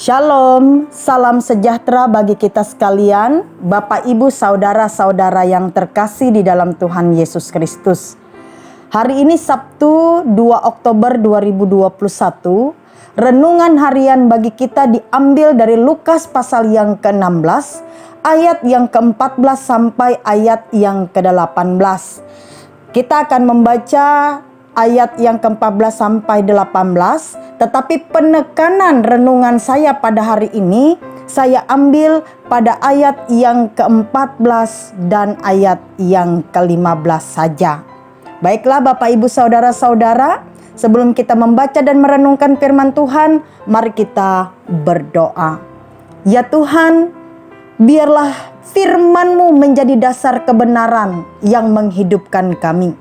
Shalom, salam sejahtera bagi kita sekalian, Bapak Ibu Saudara-saudara yang terkasih di dalam Tuhan Yesus Kristus. Hari ini Sabtu 2 Oktober 2021, renungan harian bagi kita diambil dari Lukas pasal yang ke-16, ayat yang ke-14 sampai ayat yang ke-18. Kita akan membaca ayat yang ke-14 sampai 18, tetapi penekanan renungan saya pada hari ini saya ambil pada ayat yang ke-14 dan ayat yang ke-15 saja. Baiklah Bapak Ibu Saudara-saudara, sebelum kita membaca dan merenungkan firman Tuhan, mari kita berdoa. Ya Tuhan, biarlah firman-Mu menjadi dasar kebenaran yang menghidupkan kami,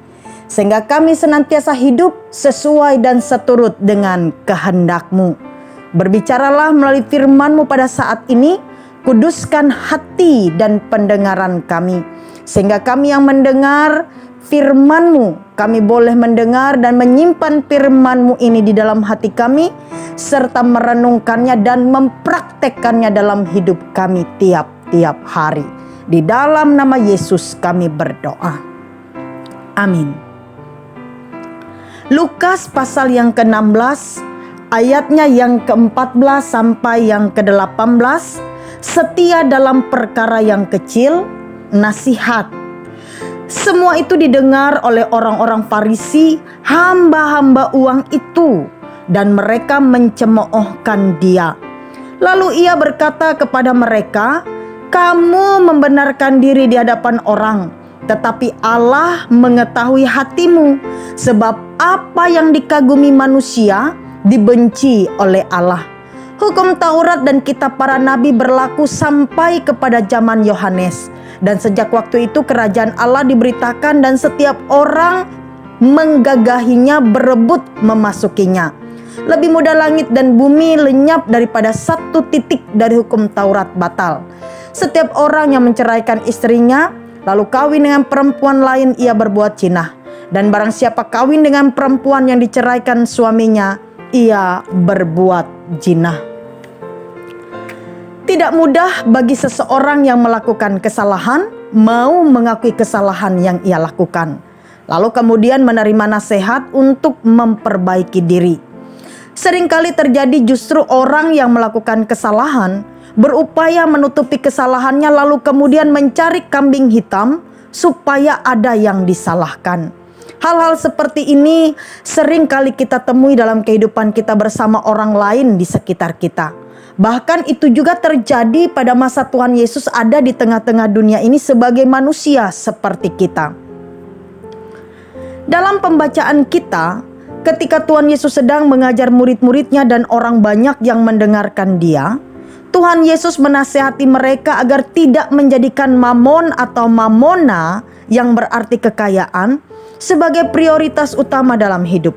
sehingga kami senantiasa hidup sesuai dan seturut dengan kehendak-Mu. Berbicaralah melalui firman-Mu pada saat ini, kuduskan hati dan pendengaran kami, sehingga kami yang mendengar firman-Mu, kami boleh mendengar dan menyimpan firman-Mu ini di dalam hati kami, serta merenungkannya dan mempraktekkannya dalam hidup kami tiap-tiap hari. Di dalam nama Yesus kami berdoa. Amin. Lukas pasal yang ke-16, ayatnya yang ke-14 sampai yang ke-18, setia dalam perkara yang kecil, nasihat. Semua itu didengar oleh orang-orang Farisi, hamba-hamba uang itu, dan mereka mencemoohkan dia. Lalu ia berkata kepada mereka, "Kamu membenarkan diri di hadapan orang, tetapi Allah mengetahui hatimu, sebab apa yang dikagumi manusia dibenci oleh Allah. Hukum Taurat dan kitab para nabi berlaku sampai kepada zaman Yohanes, dan sejak waktu itu kerajaan Allah diberitakan dan setiap orang menggagahinya, berebut memasukinya. Lebih mudah langit dan bumi lenyap daripada satu titik dari hukum Taurat batal. Setiap orang yang menceraikan istrinya lalu kawin dengan perempuan lain, ia berbuat zina. Dan barang siapa kawin dengan perempuan yang diceraikan suaminya, ia berbuat zina." Tidak mudah bagi seseorang yang melakukan kesalahan mau mengakui kesalahan yang ia lakukan, lalu kemudian menerima nasihat untuk memperbaiki diri. Seringkali terjadi justru orang yang melakukan kesalahan berupaya menutupi kesalahannya, lalu kemudian mencari kambing hitam supaya ada yang disalahkan. Hal-hal seperti ini sering kali kita temui dalam kehidupan kita bersama orang lain di sekitar kita. Bahkan itu juga terjadi pada masa Tuhan Yesus ada di tengah-tengah dunia ini sebagai manusia seperti kita. Dalam pembacaan kita, ketika Tuhan Yesus sedang mengajar murid-muridnya dan orang banyak yang mendengarkan dia, Tuhan Yesus menasihati mereka agar tidak menjadikan mamon atau mamona yang berarti kekayaan sebagai prioritas utama dalam hidup,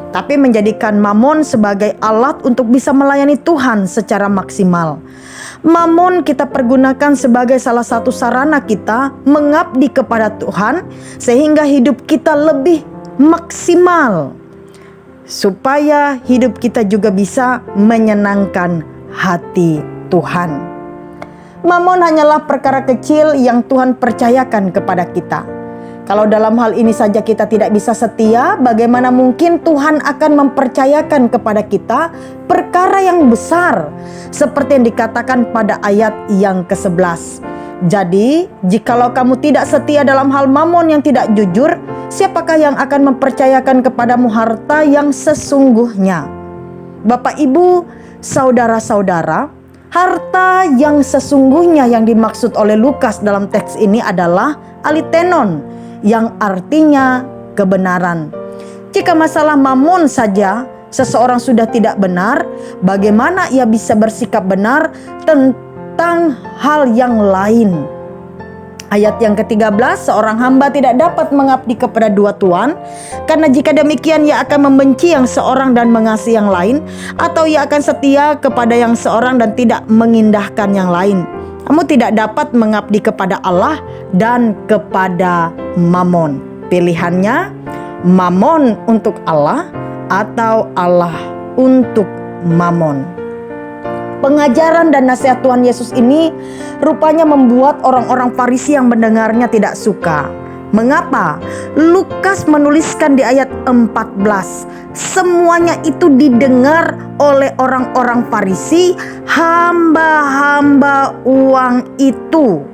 tapi menjadikan mamon sebagai alat untuk bisa melayani Tuhan secara maksimal. Mamon kita pergunakan sebagai salah satu sarana kita mengabdi kepada Tuhan sehingga hidup kita lebih maksimal, supaya hidup kita juga bisa menyenangkan hati Tuhan. Mamon hanyalah perkara kecil yang Tuhan percayakan kepada kita. Kalau dalam hal ini saja kita tidak bisa setia, bagaimana mungkin Tuhan akan mempercayakan kepada kita perkara yang besar, seperti yang dikatakan pada ayat yang ke-11. Jadi, jikalau kamu tidak setia dalam hal mamon yang tidak jujur, siapakah yang akan mempercayakan kepadamu harta yang sesungguhnya? Bapak Ibu, saudara-saudara, harta yang sesungguhnya yang dimaksud oleh Lukas dalam teks ini adalah alitenon, yang artinya kebenaran. Jika masalah mamon saja seseorang sudah tidak benar, bagaimana ia bisa bersikap benar tentang hal yang lain? Ayat yang ke-13, seorang hamba tidak dapat mengabdi kepada dua tuan, karena jika demikian ia akan membenci yang seorang dan mengasihi yang lain, atau ia akan setia kepada yang seorang dan tidak mengindahkan yang lain. Kamu tidak dapat mengabdi kepada Allah dan kepada mamon. Pilihannya mamon untuk Allah atau Allah untuk mamon. Pengajaran dan nasihat Tuhan Yesus ini rupanya membuat orang-orang Farisi yang mendengarnya tidak suka. Mengapa? Lukas menuliskan di ayat 14, semuanya itu didengar oleh orang-orang Farisi, hamba-hamba uang itu.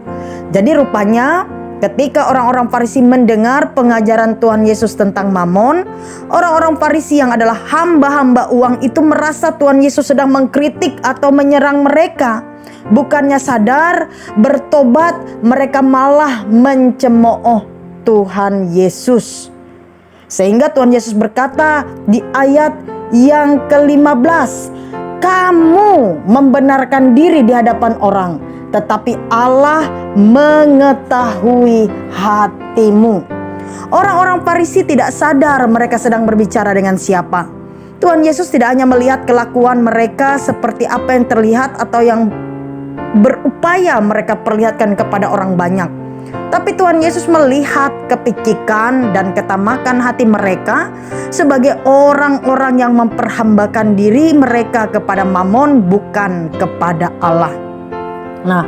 Jadi rupanya ketika orang-orang Farisi mendengar pengajaran Tuhan Yesus tentang Mamon, orang-orang Farisi yang adalah hamba-hamba uang itu merasa Tuhan Yesus sedang mengkritik atau menyerang mereka. Bukannya sadar, bertobat, mereka malah mencemooh Tuhan Yesus. Sehingga Tuhan Yesus berkata di ayat yang ke-15, kamu membenarkan diri di hadapan orang, tetapi Allah mengetahui hatimu. Orang-orang Farisi tidak sadar mereka sedang berbicara dengan siapa. Tuhan Yesus tidak hanya melihat kelakuan mereka seperti apa yang terlihat atau yang berupaya mereka perlihatkan kepada orang banyak. Tapi Tuhan Yesus melihat kepicikan dan ketamakan hati mereka sebagai orang-orang yang memperhambakan diri mereka kepada Mamon, bukan kepada Allah. Nah,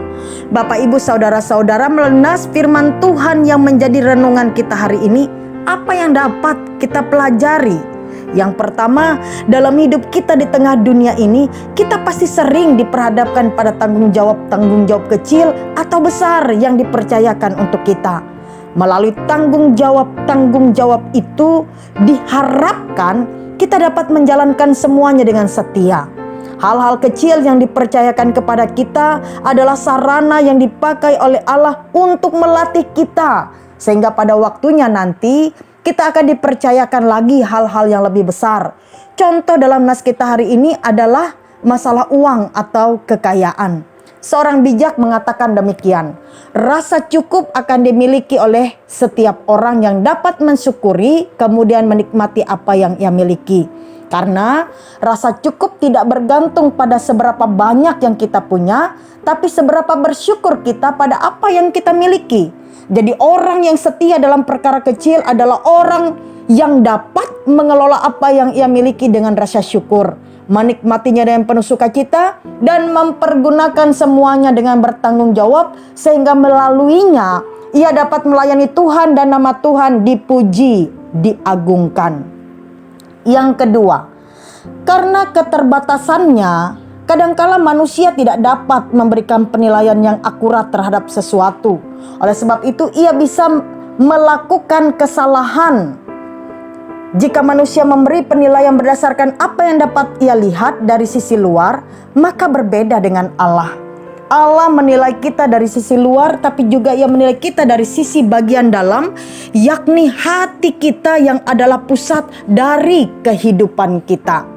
Bapak Ibu Saudara-saudara, melenas firman Tuhan yang menjadi renungan kita hari ini, apa yang dapat kita pelajari? Yang pertama, dalam hidup kita di tengah dunia ini, kita pasti sering diperhadapkan pada tanggung jawab kecil atau besar yang dipercayakan untuk kita. Melalui tanggung jawab itu diharapkan kita dapat menjalankan semuanya dengan setia. Hal-hal kecil yang dipercayakan kepada kita adalah sarana yang dipakai oleh Allah untuk melatih kita, sehingga pada waktunya nanti kita akan dipercayakan lagi hal-hal yang lebih besar. Contoh dalam nas kita hari ini adalah masalah uang atau kekayaan. Seorang bijak mengatakan demikian, rasa cukup akan dimiliki oleh setiap orang yang dapat mensyukuri kemudian menikmati apa yang ia miliki. Karena rasa cukup tidak bergantung pada seberapa banyak yang kita punya, tapi seberapa bersyukur kita pada apa yang kita miliki. Jadi orang yang setia dalam perkara kecil adalah orang yang dapat mengelola apa yang ia miliki dengan rasa syukur, menikmatinya dengan penuh sukacita, dan mempergunakan semuanya dengan bertanggung jawab, sehingga melaluinya ia dapat melayani Tuhan dan nama Tuhan dipuji, diagungkan. Yang kedua, karena keterbatasannya, kadangkala manusia tidak dapat memberikan penilaian yang akurat terhadap sesuatu. Oleh sebab itu ia bisa melakukan kesalahan. Jika manusia memberi penilaian berdasarkan apa yang dapat ia lihat dari sisi luar, maka berbeda dengan Allah. Allah menilai kita dari sisi luar, tapi juga ia menilai kita dari sisi bagian dalam, yakni hati kita yang adalah pusat dari kehidupan kita.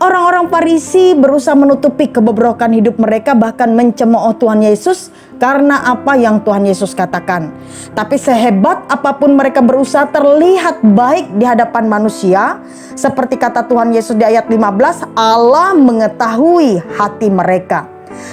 Orang-orang Farisi berusaha menutupi kebobrokan hidup mereka, bahkan mencemooh Tuhan Yesus karena apa yang Tuhan Yesus katakan. Tapi sehebat apapun mereka berusaha terlihat baik di hadapan manusia, seperti kata Tuhan Yesus di ayat 15, Allah mengetahui hati mereka.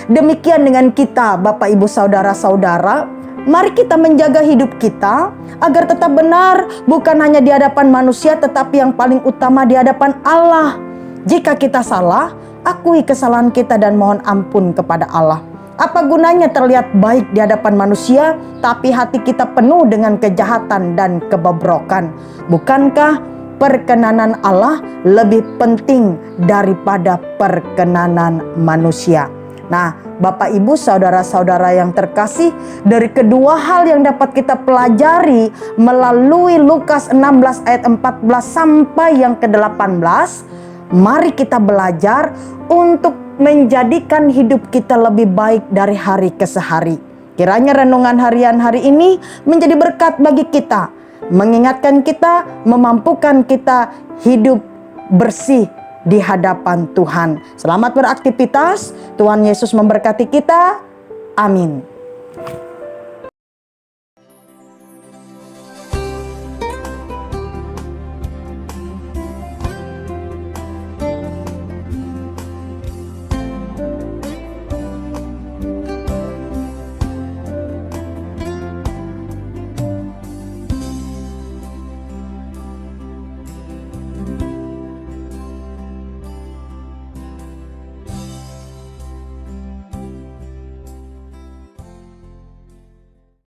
Demikian dengan kita, Bapak Ibu Saudara-saudara, mari kita menjaga hidup kita agar tetap benar, bukan hanya di hadapan manusia, tetapi yang paling utama di hadapan Allah. Jika kita salah, akui kesalahan kita dan mohon ampun kepada Allah. Apa gunanya terlihat baik di hadapan manusia, tapi hati kita penuh dengan kejahatan dan kebobrokan? Bukankah perkenanan Allah lebih penting daripada perkenanan manusia? Nah, Bapak Ibu Saudara-saudara yang terkasih, dari kedua hal yang dapat kita pelajari melalui Lukas 16 ayat 14 sampai yang ke-18, mari kita belajar untuk menjadikan hidup kita lebih baik dari hari ke hari. Kiranya renungan harian hari ini menjadi berkat bagi kita, mengingatkan kita, memampukan kita hidup bersih di hadapan Tuhan. Selamat beraktivitas, Tuhan Yesus memberkati kita. Amin.